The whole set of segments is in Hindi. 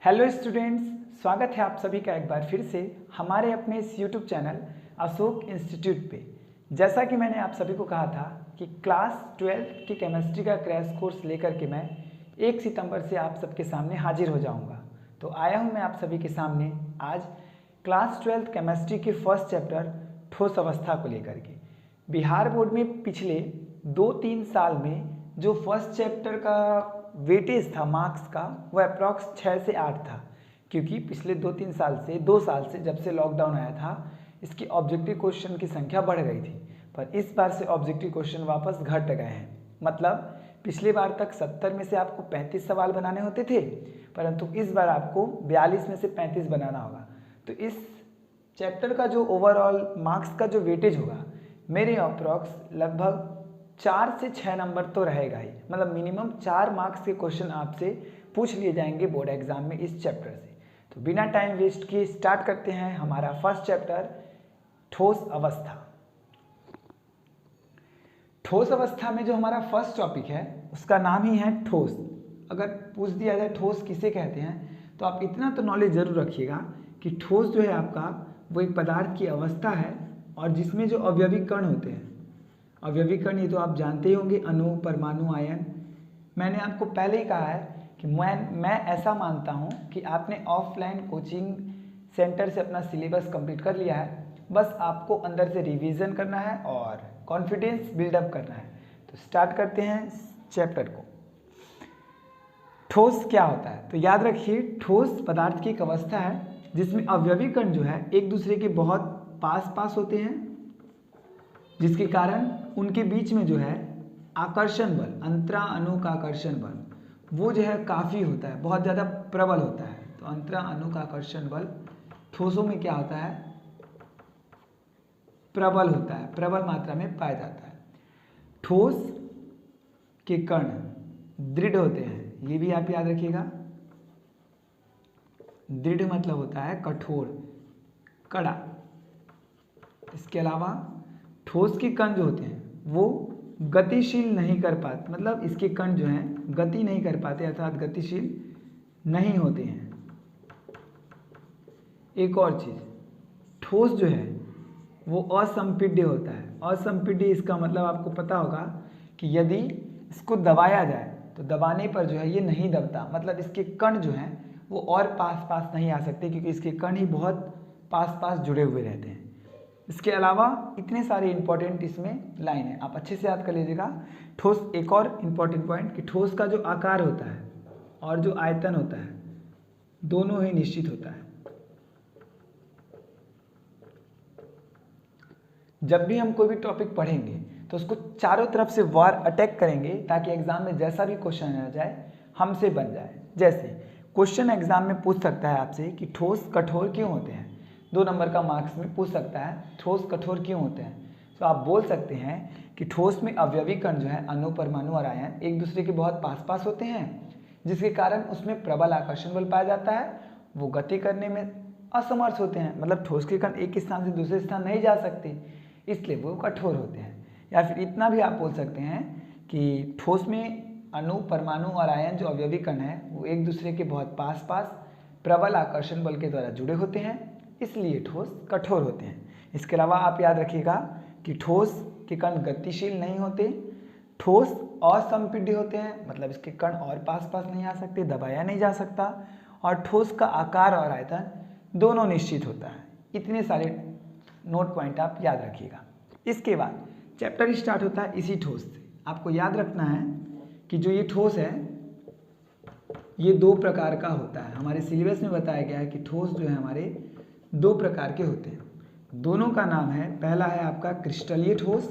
हेलो स्टूडेंट्स, स्वागत है आप सभी का एक बार फिर से हमारे अपने इस यूट्यूब चैनल अशोक इंस्टीट्यूट पे। जैसा कि मैंने आप सभी को कहा था कि क्लास 12 की केमिस्ट्री का क्रैश कोर्स लेकर के मैं 1 सितंबर से आप सबके सामने हाजिर हो जाऊंगा। तो आया हूं मैं आप सभी के सामने आज क्लास 12 केमिस्ट्री के फर्स्ट चैप्टर ठोस अवस्था को लेकर के। बिहार बोर्ड में पिछले 2-3 साल में जो फर्स्ट चैप्टर का वेटेज था मार्क्स का वह अप्रॉक्स 6 से 8 था, क्योंकि पिछले 2-3 साल से 2 साल से जब से लॉकडाउन आया था इसकी ऑब्जेक्टिव क्वेश्चन की संख्या बढ़ गई थी, पर इस बार से ऑब्जेक्टिव क्वेश्चन वापस घट गए हैं। मतलब पिछले बार तक 70 में से आपको 35 सवाल बनाने होते थे, परंतु इस बार आपको 42 में से 35 बनाना होगा। तो इस चैप्टर का जो ओवरऑल मार्क्स का जो वेटेज होगा मेरे अप्रॉक्स लगभग 4 से 6 नंबर तो रहेगा ही। मतलब मिनिमम 4 मार्क्स के क्वेश्चन आपसे पूछ लिए जाएंगे बोर्ड एग्जाम में इस चैप्टर से। तो बिना टाइम वेस्ट किए स्टार्ट करते हैं हमारा फर्स्ट चैप्टर ठोस अवस्था। ठोस अवस्था में जो हमारा फर्स्ट टॉपिक है उसका नाम ही है ठोस। अगर पूछ दिया जाए ठोस किसे कहते हैं तो आप इतना तो नॉलेज जरूर रखिएगा कि ठोस जो है आपका वो एक पदार्थ की अवस्था है और जिसमें जो अवयवी कण होते हैं, अवयवी कण ये तो आप जानते ही होंगे, अणु, परमाणु, आयन। मैंने आपको पहले ही कहा है कि मैं ऐसा मानता हूँ कि आपने ऑफलाइन कोचिंग सेंटर से अपना सिलेबस कंप्लीट कर लिया है, बस आपको अंदर से रिवीजन करना है और कॉन्फिडेंस बिल्डअप करना है। तो स्टार्ट करते हैं चैप्टर को। ठोस क्या होता है? तो याद रखिए, ठोस पदार्थ की एक अवस्था है जिसमें अवयवी कण जो है एक दूसरे के बहुत पास होते हैं, जिसके कारण उनके बीच में जो है आकर्षण बल, अंतरा अणु का आकर्षण बल वो जो है काफ़ी होता है, बहुत ज़्यादा प्रबल होता है। तो अंतरा अणु का आकर्षण बल ठोसों में क्या होता है? प्रबल होता है, प्रबल मात्रा में पाया जाता है। ठोस के कण दृढ़ होते हैं, ये भी आप याद रखिएगा। दृढ़ मतलब होता है कठोर, कड़ा। इसके अलावा ठोस के कण जो होते हैं वो गतिशील नहीं कर पाते, मतलब इसके कण जो हैं गति नहीं कर पाते अर्थात गतिशील नहीं होते हैं। एक और चीज, ठोस जो है वो असंपीड्य होता है। असंपीड्य इसका मतलब आपको पता होगा कि यदि इसको दबाया जाए तो दबाने पर जो है ये नहीं दबता, मतलब इसके कण जो हैं वो और पास नहीं आ सकते क्योंकि इसके कण ही बहुत पास जुड़े हुए रहते हैं। इसके अलावा इतने सारे इंपॉर्टेंट इसमें लाइन है, आप अच्छे से याद कर लीजिएगा। ठोस, एक और इंपॉर्टेंट पॉइंट कि ठोस का जो आकार होता है और जो आयतन होता है दोनों ही निश्चित होता है। जब भी हम कोई भी टॉपिक पढ़ेंगे तो उसको चारों तरफ से वार अटैक करेंगे ताकि एग्जाम में जैसा भी क्वेश्चन आ जाए हमसे बन जाए। जैसे क्वेश्चन एग्जाम में पूछ सकता है आपसे कि ठोस कठोर क्यों होते हैं, 2 नंबर का मार्क्स में पूछ सकता है ठोस कठोर क्यों होते हैं। तो आप बोल सकते हैं कि ठोस में अवयवी कण जो है अणु, परमाणु और आयन एक दूसरे के बहुत पास होते हैं, जिसके कारण उसमें प्रबल आकर्षण बल पाया जाता है। वो गति करने में असमर्थ होते हैं, मतलब ठोस के कण एक स्थान से दूसरे स्थान नहीं जा सकते, इसलिए वो कठोर होते हैं। या फिर इतना भी आप बोल सकते हैं कि ठोस में अणु, परमाणु और आयन जो अवयवी कण हैं वो एक दूसरे के बहुत पास प्रबल आकर्षण बल के द्वारा जुड़े होते हैं, इसलिए ठोस कठोर होते हैं। इसके अलावा आप याद रखिएगा कि ठोस के कण गतिशील नहीं होते, ठोस असंपीड्य होते हैं, मतलब इसके कण और पास नहीं आ सकते, दबाया नहीं जा सकता, और ठोस का आकार और आयतन दोनों निश्चित होता है। इतने सारे नोट पॉइंट आप याद रखिएगा। इसके बाद चैप्टर स्टार्ट होता है इसी ठोस से। आपको याद रखना है कि जो ये ठोस है ये 2 प्रकार का होता है। हमारे सिलेबस में बताया गया है कि ठोस जो है हमारे 2 प्रकार के होते हैं। दोनों का नाम है, पहला है आपका क्रिस्टलीय ठोस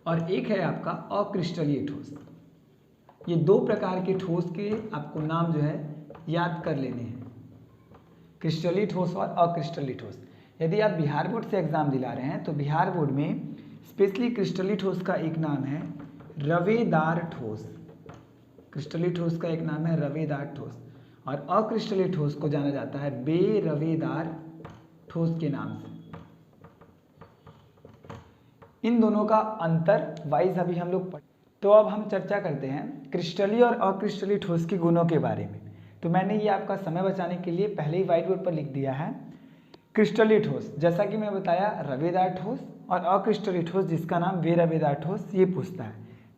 और एक है आपका अक्रिस्टलीय ठोस। ये 2 प्रकार के ठोस के आपको नाम जो है याद कर लेने हैं, क्रिस्टलीय ठोस और अक्रिस्टलीय ठोस। यदि आप बिहार बोर्ड से एग्जाम दिला रहे हैं तो बिहार बोर्ड में स्पेशली क्रिस्टलीय ठोस का एक नाम है रवेदार ठोस। क्रिस्टलीय ठोस का एक नाम है रवेदार ठोस और अक्रिस्टलीय ठोस को जाना जाता है बेरवेदार ठोस के नाम से। इन दोनों का अंतर वाइज अभी हम लोग तो अब हम चर्चा करते हैं क्रिस्टलीय और अक्रिस्टलीय ठोस के गुणों के बारे में। तो मैंने ये आपका समय बचाने के लिए पहले ही व्हाइट बोर्ड पर लिख दिया है। क्रिस्टलीय ठोस, जैसा कि मैं बताया, रवेदार ठोस, और अक्रिस्टलीय ठोस जिसका नाम बेरवेदार ठोस, ये पूछता है।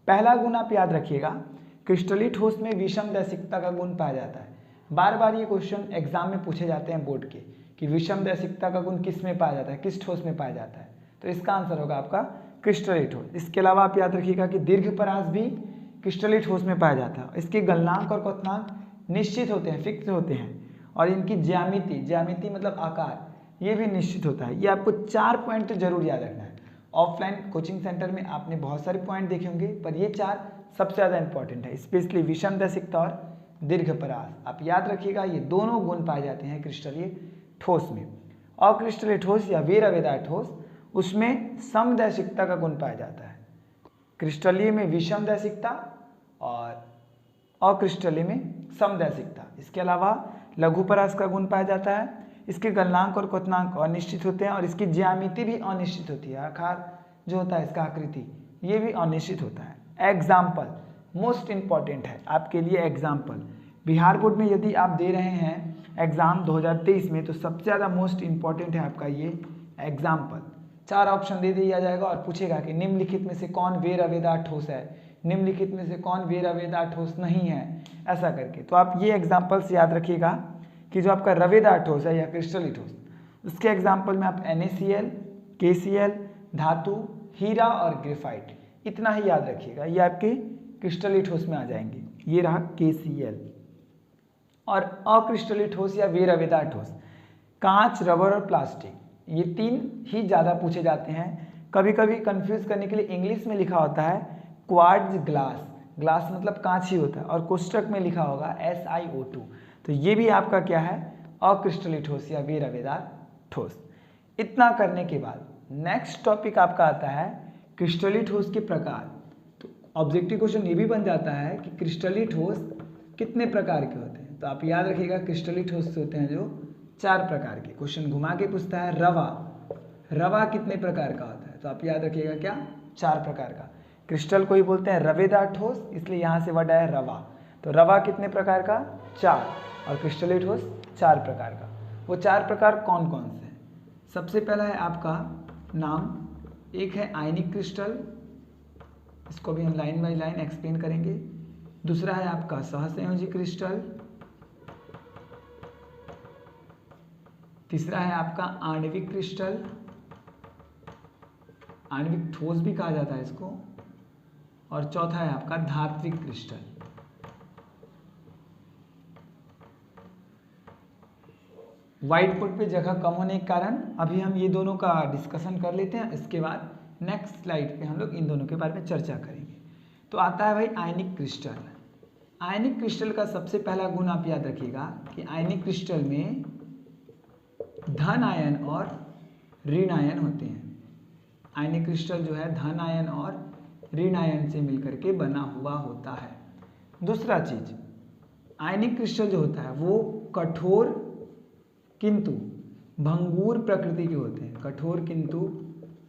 पहला गुण आप याद रखिएगा, क्रिस्टलीय ठोस में विषम दैशिकता का गुण पाया जाता है। बार बार ये क्वेश्चन एग्जाम में पूछे जाते हैं बोर्ड के कि विषम दैशिकता का गुण किस में पाया जाता है, किस ठोस में पाया जाता है। तो इसका आंसर होगा आपका क्रिस्टलीय ठोस। इसके अलावा आप याद रखिएगा कि दीर्घ परास भी क्रिस्टलीय ठोस में पाया जाता है। इसके गलनांक और क्वथनांक निश्चित होते हैं, फिक्स होते हैं, और इनकी ज्यामिति मतलब आकार, ये भी निश्चित होता है। ये आपको 4 पॉइंट तो जरूर याद रखना है। ऑफलाइन कोचिंग सेंटर में आपने बहुत सारे पॉइंट देखे होंगे, पर ये 4 सबसे ज़्यादा इंपॉर्टेंट है, स्पेशली विषम दैशिकता और दीर्घ परास। आप याद रखिएगा ये दोनों गुण पाए जाते हैं क्रिस्टलीय ठोस में। अक्रिस्टलीय ठोस या बेरवेदार ठोस, उसमें समदैशिकता का गुण पाया जाता है। क्रिस्टलीय में विषम दैशिकता और अक्रिस्टलीय में समदैशिकता। इसके अलावा लघु परास का गुण पाया जाता है। इसके गलनांक और क्वथनांक अनिश्चित होते हैं, और इसकी ज्यामिति भी अनिश्चित होती है। आकार जो होता है इसका आकृति, ये भी अनिश्चित होता है। एग्जाम्पल मोस्ट इंपॉर्टेंट है आपके लिए। एग्जाम्पल बिहार बोर्ड में यदि आप दे रहे हैं एग्जाम 2023 में, तो सबसे ज़्यादा मोस्ट इंपॉर्टेंट है आपका ये एग्जाम्पल। 4 ऑप्शन दे दिया जाएगा और पूछेगा कि निम्नलिखित में से कौन बेरवेदार ठोस है, निम्नलिखित में से कौन बेरवेदार ठोस नहीं है, ऐसा करके। तो आप ये एग्जाम्पल्स याद रखिएगा कि जो आपका रवेदार ठोस है या क्रिस्टलीय ठोस, उसके एग्जाम्पल में आप NaCl, KCl, धातु, हीरा और ग्रेफाइट, इतना ही याद रखिएगा। ये आपके क्रिस्टलीय ठोस में आ जाएंगे। ये रहा KCl। और अक्रिस्टलीय ठोस या बेरवेदार ठोस, कांच, रबर और प्लास्टिक, ये 3 ही ज़्यादा पूछे जाते हैं। कभी कभी कंफ्यूज करने के लिए इंग्लिश में लिखा होता है क्वार्ट्ज ग्लास, ग्लास मतलब कांच ही होता है, और कोष्टक में लिखा होगा SiO2। तो ये भी आपका क्या है, अक्रिस्टलीय ठोस या बेरवेदार ठोस। इतना करने के बाद नेक्स्ट टॉपिक आपका आता है क्रिस्टलीय ठोस के प्रकार। तो ऑब्जेक्टिव क्वेश्चन ये भी बन जाता है कि क्रिस्टलीय ठोस कितने प्रकार के होते हैं। तो आप याद रखिएगा क्रिस्टलीय ठोस होते हैं जो 4 प्रकार के। क्वेश्चन घुमा के पूछता है रवा कितने प्रकार का होता है। तो आप याद रखिएगा क्या, 4 प्रकार का। क्रिस्टल को ही बोलते हैं रवेदार ठोस, इसलिए यहाँ से वर्ड आया रवा। तो रवा कितने प्रकार का, 4, और क्रिस्टलीय ठोस 4 प्रकार का। वो 4 प्रकार कौन कौन से हैं? सबसे पहला है आपका नाम, एक है आयनिक क्रिस्टल, इसको भी हम लाइन बाय लाइन एक्सप्लेन करेंगे। दूसरा है आपका सहसंयोजी क्रिस्टल, तीसरा है आपका आणविक क्रिस्टल, आणविक ठोस भी कहा जाता है इसको, और चौथा है आपका धात्विक क्रिस्टल। व्हाइट बोर्ड पे जगह कम होने के कारण अभी हम ये दोनों का डिस्कशन कर लेते हैं, इसके बाद नेक्स्ट स्लाइड पे हम लोग इन दोनों के बारे में चर्चा करेंगे। तो आता है भाई आयनिक क्रिस्टल। आयनिक क्रिस्टल का सबसे पहला गुण आप याद रखिएगा कि आयनिक क्रिस्टल में धन आयन और ऋण आयन होते हैं। आयनिक क्रिस्टल जो है धन आयन और ऋण आयन से मिलकर के बना हुआ होता है। दूसरा चीज, आयनिक क्रिस्टल जो होता है वो कठोर किंतु भंगुर प्रकृति के होते हैं। कठोर किंतु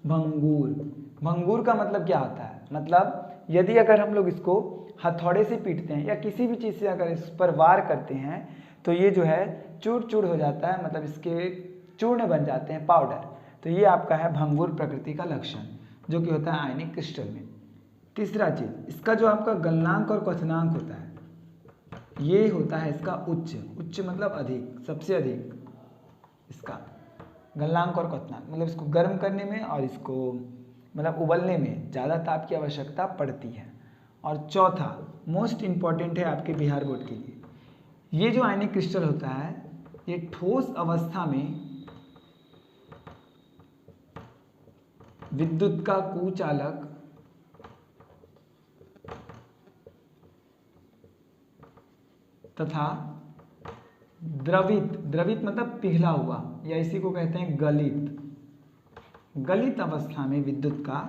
भंगुर। भंगुर का मतलब क्या होता है, मतलब यदि अगर हम लोग इसको हथौड़े से पीटते हैं या किसी भी चीज़ से अगर इस पर वार करते हैं तो ये जो है चूर चूर हो जाता है, मतलब इसके चूर्ण बन जाते हैं, पाउडर। तो ये आपका है भंगुर प्रकृति का लक्षण, जो कि होता है आयनिक क्रिस्टल में। तीसरा चीज, इसका जो आपका गलनांक और क्वथनांक होता है, ये होता है इसका उच्च मतलब अधिक, सबसे अधिक इसका गलनांक और क्वथनांक, मतलब इसको गर्म करने में और इसको मतलब उबलने में ज़्यादा ताप की आवश्यकता पड़ती है। और चौथा मोस्ट इम्पॉर्टेंट है आपके बिहार बोर्ड के लिए, ये जो आयनिक क्रिस्टल होता है ये ठोस अवस्था में विद्युत का कुचालक तथा द्रवित मतलब पिघला हुआ, या इसी को कहते हैं गलित अवस्था में विद्युत का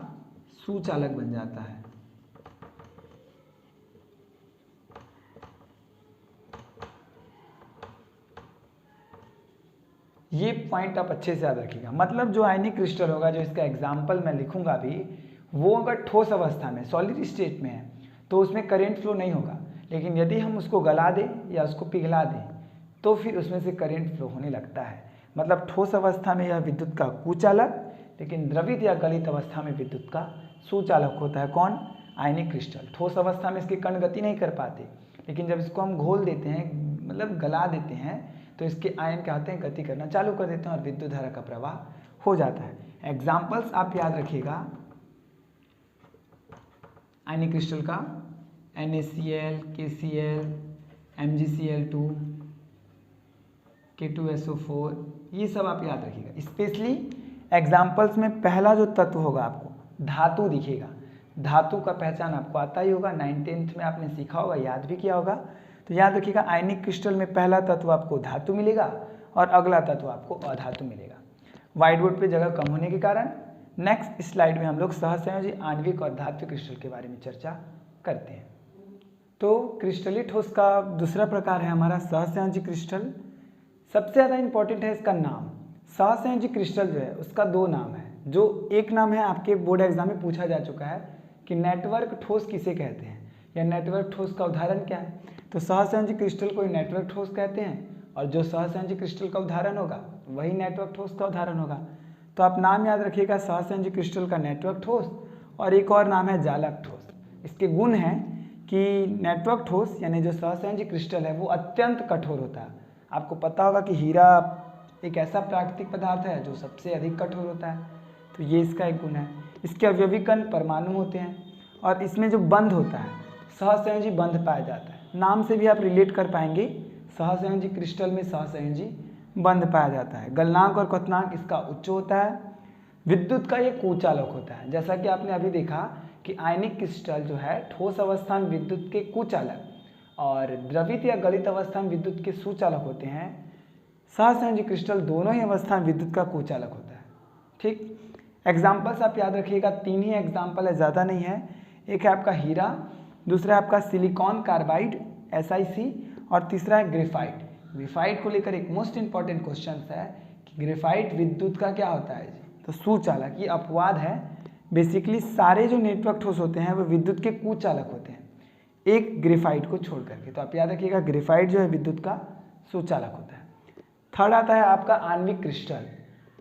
सुचालक बन जाता है। ये पॉइंट आप अच्छे से याद रखिएगा। मतलब जो आयनिक क्रिस्टल होगा, जो इसका एग्जाम्पल मैं लिखूंगा भी, वो अगर ठोस अवस्था में सॉलिड स्टेट में है तो उसमें करेंट फ्लो नहीं होगा। लेकिन यदि हम उसको गला दें या उसको पिघला दें तो फिर उसमें से करेंट फ्लो होने लगता है। मतलब ठोस अवस्था में यह विद्युत का कुचालक, लेकिन द्रवित या गलित अवस्था में विद्युत का सुचालक होता है। कौन? आयनिक क्रिस्टल। ठोस अवस्था में इसके कण गति नहीं कर पाते, लेकिन जब इसको हम घोल देते हैं, मतलब गला देते हैं, तो इसके आयन क्या होते हैं? गति करना चालू कर देते हैं और विद्युत धारा का प्रवाह हो जाता है। एग्जाम्पल्स आप याद रखिएगा आयनिक क्रिस्टल का, NaCl, KCl, MgCl2, K2SO4, ये सब आप याद रखिएगा। स्पेशली एग्जाम्पल्स में पहला जो तत्व होगा आपको धातु दिखेगा। धातु का पहचान आपको आता ही होगा, 9th में आपने सीखा होगा, याद भी किया होगा। तो याद रखिएगा आयनिक क्रिस्टल में पहला तत्व आपको धातु मिलेगा और अगला तत्व आपको अधातु मिलेगा। व्हाइट बोर्ड पे जगह कम होने के कारण नेक्स्ट स्लाइड में हम लोग सहसंयोजी आणविक और धात्विक क्रिस्टल के बारे में चर्चा करते हैं। तो क्रिस्टली ठोस का दूसरा प्रकार है हमारा सहसंयोजी क्रिस्टल। सबसे ज़्यादा इंपॉर्टेंट है इसका नाम। सहसंयोजी क्रिस्टल जो है उसका दो नाम है। जो एक नाम है आपके बोर्ड एग्जाम में पूछा जा चुका है कि नेटवर्क ठोस किसे कहते हैं, या नेटवर्क ठोस का उदाहरण क्या है। तो सहसंयोजी क्रिस्टल को नेटवर्क ठोस कहते हैं, और जो सहसंयोजी क्रिस्टल का उदाहरण होगा वही नेटवर्क ठोस का उदाहरण होगा। तो आप नाम याद रखिएगा, सहसंयोजी क्रिस्टल का नेटवर्क ठोस, और एक और नाम है जालक ठोस। इसके गुण हैं कि नेटवर्क ठोस यानी जो सहसंयोजी क्रिस्टल है वो अत्यंत कठोर होता है। आपको पता होगा कि हीरा एक ऐसा प्राकृतिक पदार्थ है जो सबसे अधिक कठोर होता है, तो ये इसका एक गुण है। इसके अवयवी कण परमाणु होते हैं, और इसमें जो बंध होता है सहसंयोजी बंध पाया जाता है। नाम से भी आप रिलेट कर पाएंगे, सहसंयोजी क्रिस्टल में सहसंयोजी बंध पाया जाता है। गलनांक और क्वथनांक इसका उच्च होता है। विद्युत का ये कुचालक होता है। जैसा कि आपने अभी देखा कि आयनिक क्रिस्टल जो है ठोस अवस्था में विद्युत के कुचालक और द्रवित या गलित अवस्था में विद्युत के सुचालक होते हैं। सहसंयोजी क्रिस्टल दोनों ही अवस्था में विद्युत का कुचालक होता है। ठीक, एग्जाम्पल्स आप याद रखिएगा, 3 ही एग्जाम्पल है, ज़्यादा नहीं है। एक है आपका हीरा, दूसरा है आपका सिलिकॉन कार्बाइड SiC, और तीसरा है ग्रेफाइट। ग्रेफाइट को लेकर एक मोस्ट इंपॉर्टेंट क्वेश्चन है कि ग्रेफाइट विद्युत का क्या होता है, तो सुचालक। ये अपवाद है। बेसिकली सारे जो नेटवर्क ठोस होते हैं वो विद्युत के कुचालक होते हैं, एक ग्रेफाइट को छोड़ करके। तो आप याद रखिएगा ग्रेफाइट जो है विद्युत का सुचालक होता है। थर्ड आता है आपका आणविक क्रिस्टल।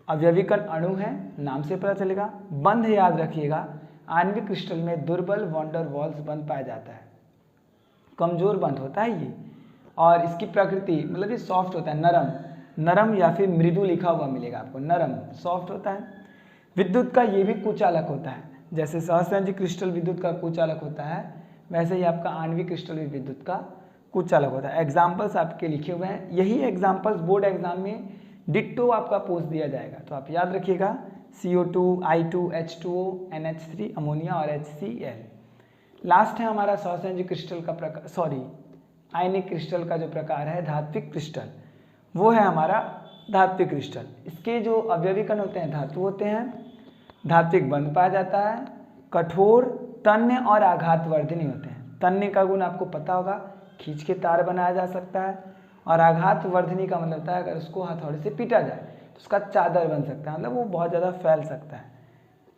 अवयवीकरण अणु है, नाम से पता चलेगा। बंध याद रखिएगा, आणविक क्रिस्टल में दुर्बल वॉन डेर वाल्स बंध पाया जाता है, कमजोर बंध होता है ये। और इसकी प्रकृति मतलब ये सॉफ्ट होता है, नरम या फिर मृदु लिखा हुआ मिलेगा आपको, नरम सॉफ्ट होता है। विद्युत का ये भी कुचालक होता है। जैसे सहसंयोजी क्रिस्टल विद्युत का कुचालक होता है, वैसे ही आपका आणविक क्रिस्टल भी विद्युत का कुचालक होता है। एग्जाम्पल्स आपके लिखे हुए हैं, यही एग्जाम्पल्स बोर्ड एग्जाम में डिट्टो आपका पूछ दिया जाएगा। तो आप याद रखिएगा CO2, I2, H2O, NH3, ammonia और HCl। लास्ट है हमारा सहसंयोजी क्रिस्टल का प्रकार, सॉरी आयनिक क्रिस्टल का जो प्रकार है धात्विक क्रिस्टल, वो है हमारा धात्विक क्रिस्टल। इसके जो अवयवी कण होते हैं धातु होते हैं, धात्विक बंध पाया जाता है, कठोर, तन्य और आघातवर्धनी होते हैं। तन्य का गुण आपको पता होगा, खींच के तार बनाया जा सकता है, और आघातवर्धनी का मतलब होता है अगर उसको हथौड़े से पीटा जाए तो उसका चादर बन सकता है, मतलब वो बहुत ज़्यादा फैल सकता है।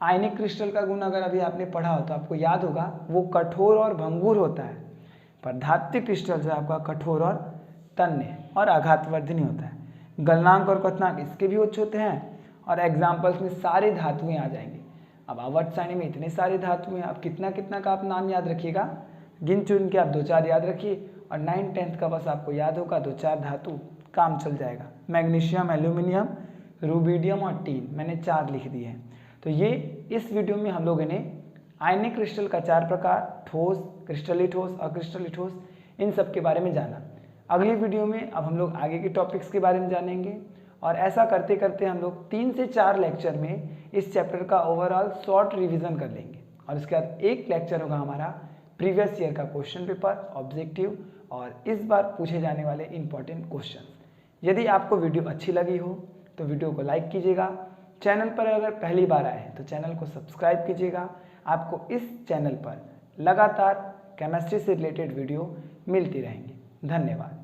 आयनिक क्रिस्टल का गुण अगर अभी आपने पढ़ा हो तो आपको याद होगा वो कठोर और भंगुर होता है, पर धात्विक क्रिस्टल जो है आपका कठोर और तन्य और आघातवर्धनी होता है। गलनांक और क्वथनांक इसके भी उच्च होते हैं, और एग्जाम्पल्स में सारे धातुएं आ जाएंगे। अब आवर्त सारणी में इतने सारे धातुएं, आप कितना कितना का आप नाम याद रखिएगा, गिन चुन के आप 2-4 याद रखिए, और 9th-10th का बस आपको याद होगा 2-4 धातु, काम चल जाएगा। मैग्नीशियम, एल्यूमिनियम, रूबिडियम और टीन, मैंने 4 लिख दिए हैं। तो ये इस वीडियो में हम लोगों ने आयनिक क्रिस्टल का 4 प्रकार, ठोस, क्रिस्टली ठोस, अक्रिस्टली ठोस, इन सब के बारे में जाना। अगली वीडियो में अब हम लोग आगे के टॉपिक्स के बारे में जानेंगे, और ऐसा करते करते हम लोग 3 से 4 लेक्चर में इस चैप्टर का ओवरऑल शॉर्ट रिवीजन कर लेंगे, और इसके बाद एक लेक्चर होगा हमारा प्रीवियस ईयर का क्वेश्चन पेपर, ऑब्जेक्टिव और इस बार पूछे जाने वाले इंपॉर्टेंट क्वेश्चन। यदि आपको वीडियो अच्छी लगी हो तो वीडियो को लाइक कीजिएगा। चैनल पर अगर पहली बार आए हैं तो चैनल को सब्सक्राइब कीजिएगा। आपको इस चैनल पर लगातार केमिस्ट्री से रिलेटेड वीडियो मिलती रहेंगी। धन्यवाद।